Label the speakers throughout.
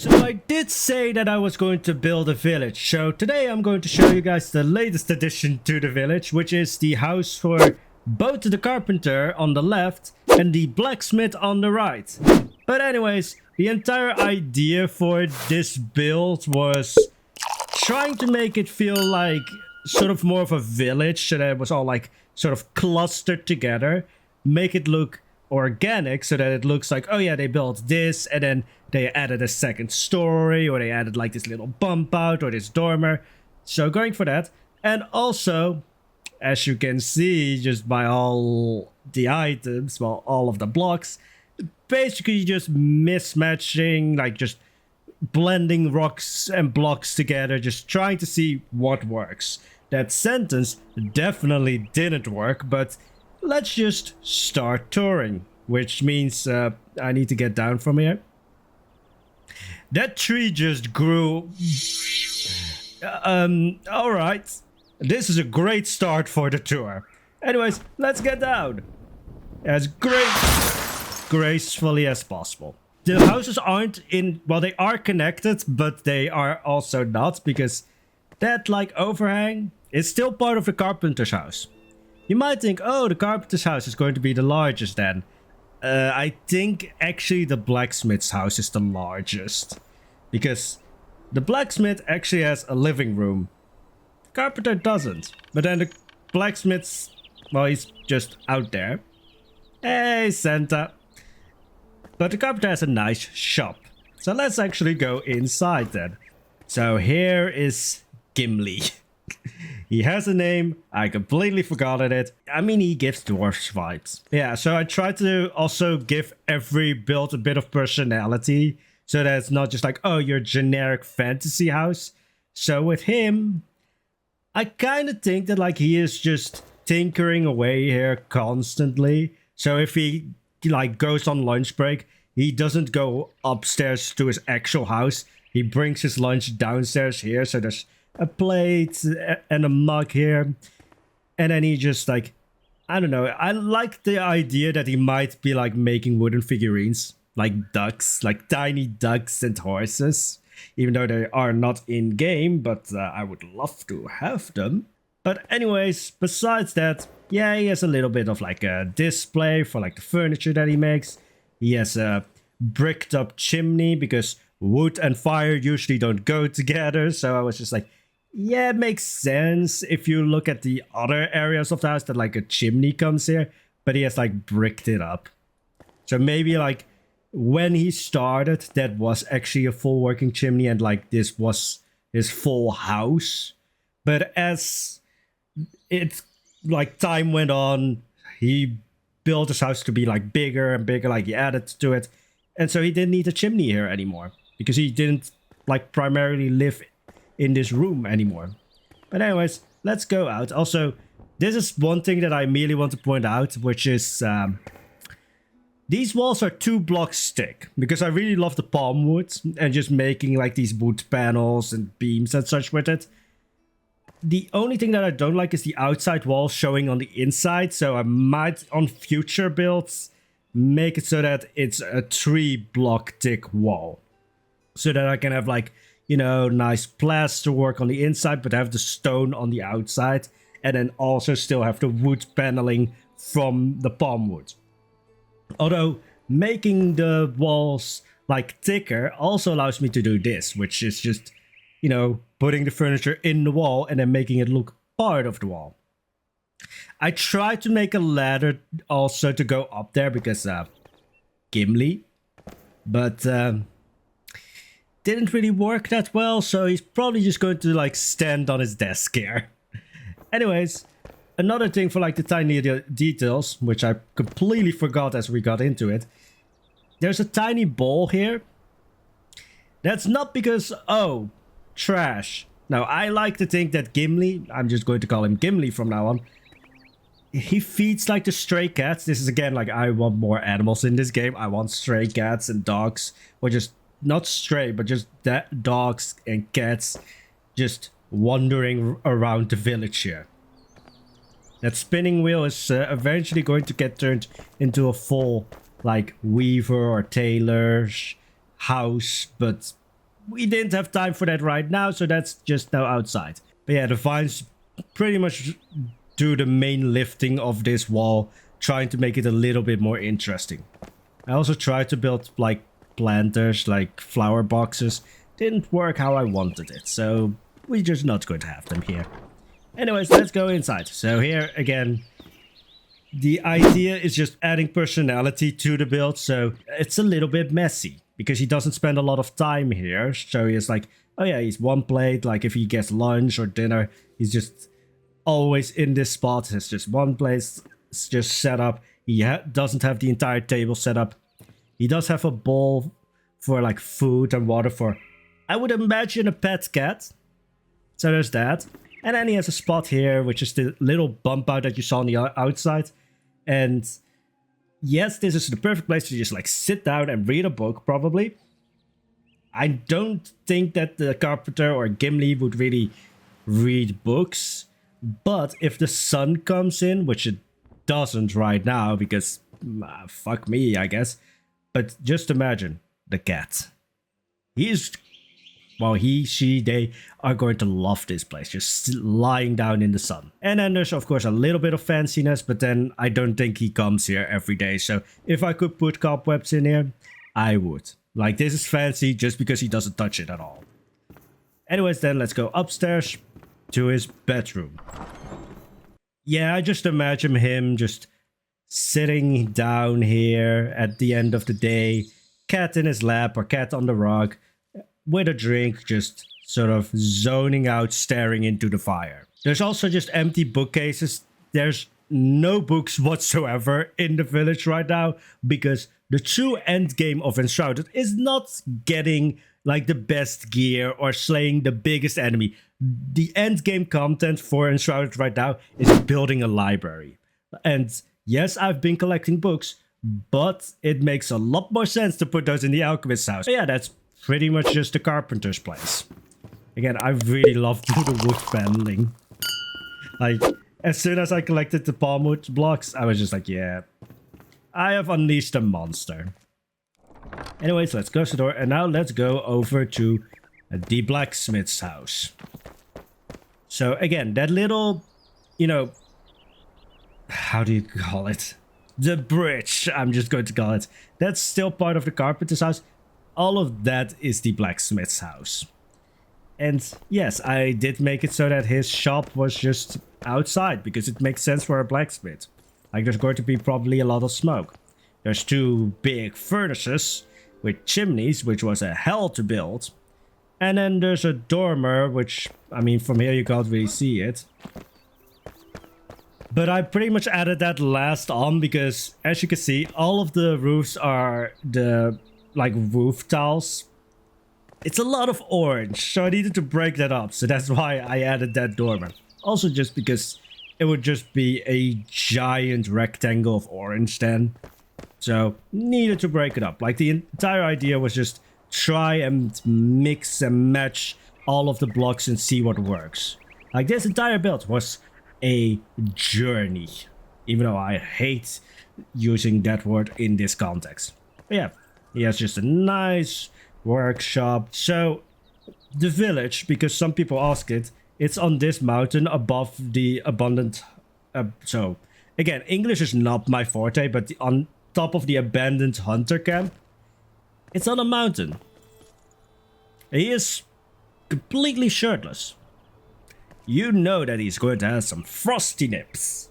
Speaker 1: So I did say that I was going to build a village, so today I'm going to show you guys the latest addition to the village, which is the house for both the Carpenter on the left and the Blacksmith on the right. But anyways, the entire idea for this build was trying to make it feel like sort of more of a village, so that it was all like sort of clustered together, make it look organic so that it looks like, oh yeah, they built this and then they added a second story, or they added like this little bump out or this dormer. So going for that. And also, as you can see just by all the items, well, all of the blocks, basically just mismatching, like just blending rocks and blocks together, just trying to see what works. That sentence definitely didn't work, but let's just start touring, which means I need to get down from here. That tree just grew. Alright. This is a great start for the tour. Anyways, let's get down. As gracefully as possible. The houses aren't in... Well, they are connected, but they are also not, because that, like, overhang is still part of the Carpenter's house. You might think, oh, the Carpenter's house is going to be the largest then. I think actually the Blacksmith's house is the largest. Because the Blacksmith actually has a living room. Carpenter doesn't. But then the Blacksmith's... Well, he's just out there. Hey, Santa. But the Carpenter has a nice shop. So let's actually go inside then. So here is Gimli. He has a name. I completely forgot it. I mean, he gives dwarf vibes. Yeah, so I try to also give every build a bit of personality, so that it's not just like, oh, your generic fantasy house. So with him, I kind of think that like he is just tinkering away here constantly. So if he like goes on lunch break, he doesn't go upstairs to his actual house. He brings his lunch downstairs here. So there's a plate and a mug here, and then he just like, I don't know, I like the idea that he might be like making wooden figurines, like ducks, like tiny ducks and horses, even though they are not in game, but I would love to have them. But anyways, besides that, yeah, he has a little bit of like a display for like the furniture that he makes. He has a bricked up chimney because wood and fire usually don't go together, so I was just like, yeah, it makes sense if you look at the other areas of the house that like a chimney comes here, but he has like bricked it up. So maybe like when he started, that was actually a full working chimney and like this was his full house. But as it like time went on, he built his house to be like bigger and bigger, like he added to it. And so he didn't need a chimney here anymore because he didn't like primarily live in this room anymore. But anyways, let's go out. Also, this is one thing that I immediately want to point out, which is these walls are 2 blocks thick, because I really love the palm wood and just making like these wood panels and beams and such with it. The only thing that I don't like is the outside wall showing on the inside, so I might on future builds make it so that it's a 3 block thick wall, so that I can have like, you know, nice plaster work on the inside, but have the stone on the outside, and then also still have the wood paneling from the palm wood. Although making the walls like thicker also allows me to do this, which is just, you know, putting the furniture in the wall and then making it look part of the wall. I tried to make a ladder also to go up there because Gimli, but didn't really work that well, so he's probably just going to like stand on his desk here. Anyways, another thing for like the tiny details, which I completely forgot as we got into it. There's a tiny bowl here. That's not because, oh, trash. No, I like to think that Gimli, I'm just going to call him Gimli from now on, he feeds like the stray cats. This is again like, I want more animals in this game. I want stray cats and dogs, or just not stray, but just that dogs and cats just wandering around the village here. That spinning wheel is eventually going to get turned into a full like weaver or tailor's house, but we didn't have time for that right now, so that's just now outside. But yeah, the vines pretty much do the main lifting of this wall, trying to make it a little bit more interesting. I also tried to build like planters, like flower boxes. Didn't work how I wanted it, so we're just not going to have them here. Anyways, let's go inside. So here again, the idea is just adding personality to the build, so it's a little bit messy because he doesn't spend a lot of time here. So he's like, oh yeah, he's one plate. Like if he gets lunch or dinner, he's just always in this spot. It's just one place. It's just set up. He doesn't have the entire table set up. He does have a bowl for like food and water for, I would imagine, a pet cat. So there's that. And then he has a spot here, which is the little bump out that you saw on the outside. And yes, this is the perfect place to just like sit down and read a book, probably. I don't think that the Carpenter or Gimli would really read books. But if the sun comes in, which it doesn't right now because fuck me, I guess. But just imagine the cat. He, she, they are going to love this place, just lying down in the sun. And then there's of course a little bit of fanciness, but then I don't think he comes here every day. So if I could put cobwebs in here, I would. Like, this is fancy just because he doesn't touch it at all. Anyways, then let's go upstairs to his bedroom. Yeah, I just imagine him just sitting down here at the end of the day, cat in his lap or cat on the rug, with a drink, just sort of zoning out, staring into the fire. There's also just empty bookcases. There's no books whatsoever in the village right now, because the true end game of Enshrouded is not getting like the best gear or slaying the biggest enemy. The end game content for Enshrouded right now is building a library. And yes, I've been collecting books, but it makes a lot more sense to put those in the alchemist's house. So yeah, that's pretty much just the Carpenter's place. Again, I really love the wood paneling. Like, as soon as I collected the palmwood blocks, I was just like, yeah, I have unleashed a monster. Anyways, let's close the door, and now let's go over to the blacksmith's house. So again, that little, you know, how do you call it? The bridge, I'm just going to call it. That's still part of the Carpenter's house. All of that is the blacksmith's house. And yes, I did make it so that his shop was just outside, because it makes sense for a blacksmith. Like, there's going to be probably a lot of smoke. There's two big furnaces with chimneys, which was a hell to build. And then there's a dormer, which, I mean, from here you can't really see it. But I pretty much added that last on because, as you can see, all of the roofs are the, like, roof tiles. It's a lot of orange, so I needed to break that up. So that's why I added that dormer. Also just because it would just be a giant rectangle of orange then. So, needed to break it up. Like, the entire idea was just try and mix and match all of the blocks and see what works. Like, this entire build was a journey. Even though I hate using that word in this context. But yeah, he has just a nice workshop. So, the village, because some people ask it, it's on this mountain above the abundant... so, again, English is not my forte, but on top of the abandoned hunter camp, it's on a mountain. He is completely shirtless. You know that he's going to have some frosty nips.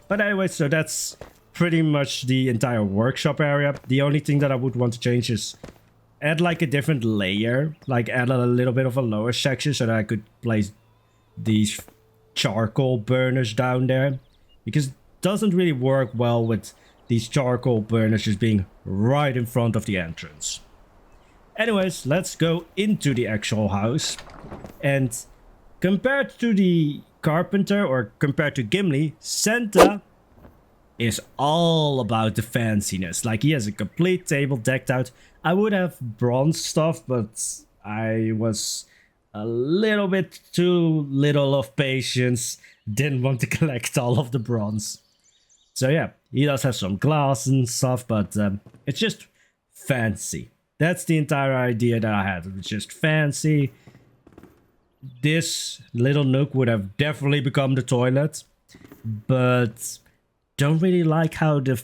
Speaker 1: But anyway, so that's pretty much the entire workshop area. The only thing that I would want to change is add like a different layer. Like add a little bit of a lower section so that I could place these charcoal burners down there. Because it doesn't really work well with these charcoal burners just being right in front of the entrance. Anyways, let's go into the actual house. And compared to the Carpenter, or compared to Gimli, Santa is all about the fanciness. Like, he has a complete table decked out. I would have bronze stuff, but I was a little bit too little of patience. Didn't want to collect all of the bronze. So yeah, he does have some glass and stuff, but it's just fancy. That's the entire idea that I had. It was just fancy. This little nook would have definitely become the toilet, but don't really like how the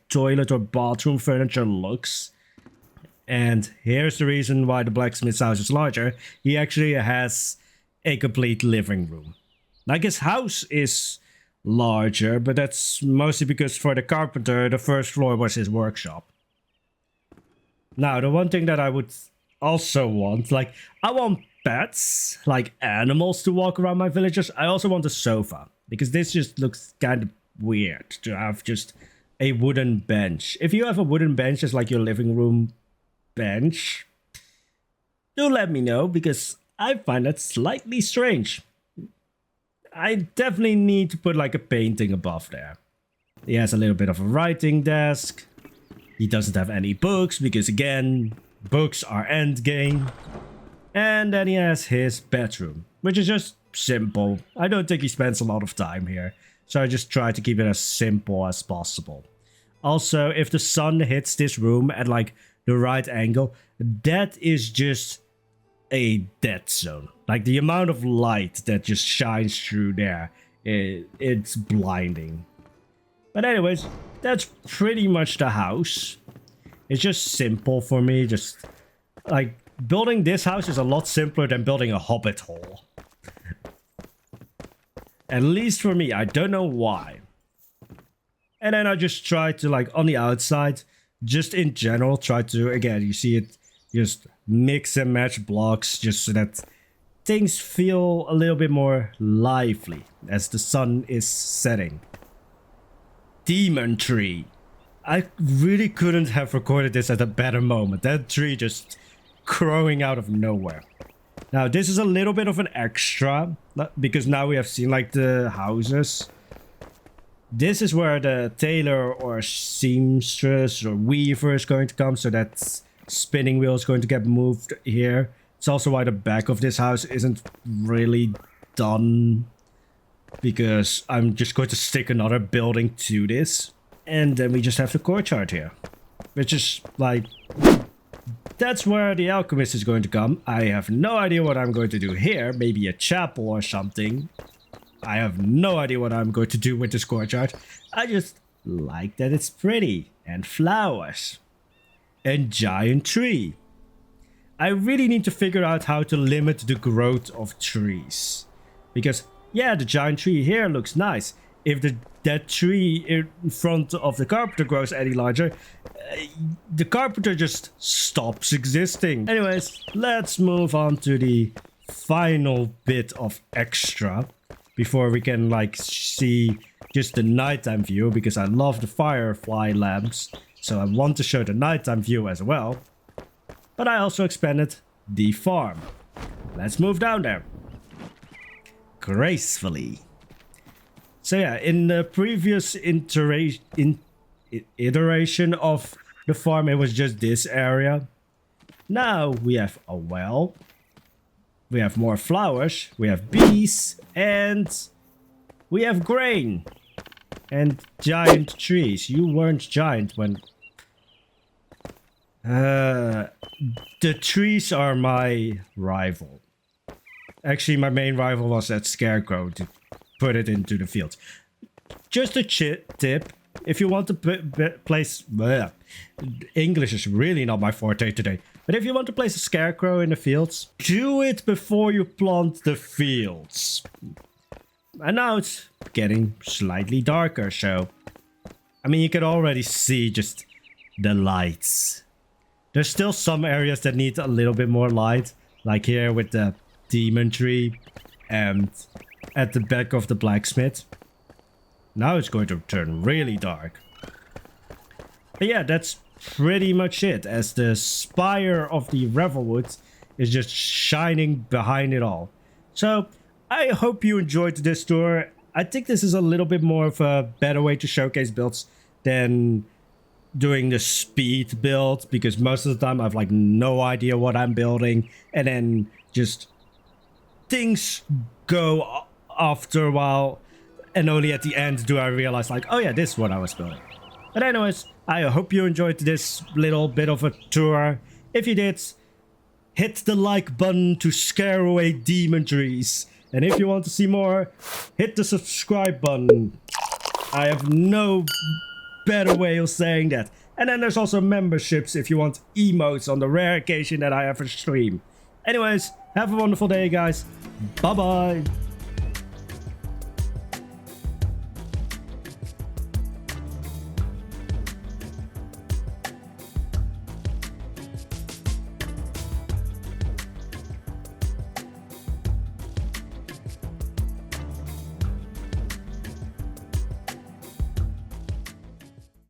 Speaker 1: toilet or bathroom furniture looks. And here's the reason why the blacksmith's house is larger. He actually has a complete living room. Like, his house is larger, but that's mostly because for the carpenter, the first floor was his workshop. Now, the one thing that I would also want, like, I want pets, like animals, to walk around my villagers. I also want a sofa, because this just looks kind of weird to have just a wooden bench. If you have a wooden bench as like your living room bench, do let me know, because I find that slightly strange. I definitely need to put like a painting above there. He has a little bit of a writing desk. He doesn't have any books, because again, books are endgame. And then he has his bedroom, which is just simple. I don't think he spends a lot of time here, so I just try to keep it as simple as possible. Also, if the sun hits this room at like the right angle, that is just a dead zone. Like, the amount of light that just shines through there, it's blinding. But anyways, that's pretty much the house. It's just simple for me. Just like, building this house is a lot simpler than building a hobbit hole. At least for me, I don't know why. And then I just try to, like, on the outside, just in general, try to, again, you see it, just mix and match blocks just so that things feel a little bit more lively as the sun is setting. Demon tree. I really couldn't have recorded this at a better moment. That tree just growing out of nowhere. Now, this is a little bit of an extra, because now we have seen like the houses. This is where the tailor or seamstress or weaver is going to come, so that spinning wheel is going to get moved here. It's also why the back of this house isn't really done, because I'm just going to stick another building to this. And then we just have the courtyard here, which is like, that's where the alchemist is going to come. I have no idea what I'm going to do here. Maybe a chapel or something. I have no idea what I'm going to do with this courtyard. I just like that it's pretty. And flowers. And giant tree. I really need to figure out how to limit the growth of trees. Because, yeah, the giant tree here looks nice. If that tree in front of the carpenter grows any larger, the carpenter just stops existing. Anyways, let's move on to the final bit of extra before we can like see just the nighttime view, because I love the firefly lamps, so I want to show the nighttime view as well. But I also expanded the farm. Let's move down there gracefully. So yeah, in the previous iteration of the farm, it was just this area. Now we have a well. We have more flowers. We have bees. And we have grain. And giant trees. You weren't giant when... the trees are my rival. Actually, my main rival was that scarecrow to put it into the fields. Just a tip. If you want to place... English is really not my forte today. But if you want to place a scarecrow in the fields, do it before you plant the fields. And now it's getting slightly darker, so... I mean, you can already see just the lights. There's still some areas that need a little bit more light. Like here with the demon tree. And at the back of the blacksmith. Now it's going to turn really dark. But yeah, that's pretty much it, as the spire of the Revelwood is just shining behind it all. So I hope you enjoyed this tour. I think this is a little bit more of a better way to showcase builds than doing the speed build, because most of the time I have like no idea what I'm building, and then just things go after a while, and only at the end do I realize like, oh yeah, this is what I was building. But anyways, I hope you enjoyed this little bit of a tour. If you did, hit the like button to scare away demon trees. And if you want to see more, hit the subscribe button. I have no better way of saying that. And then there's also memberships if you want emotes on the rare occasion that I have a stream. Anyways, have a wonderful day, guys. Bye-bye.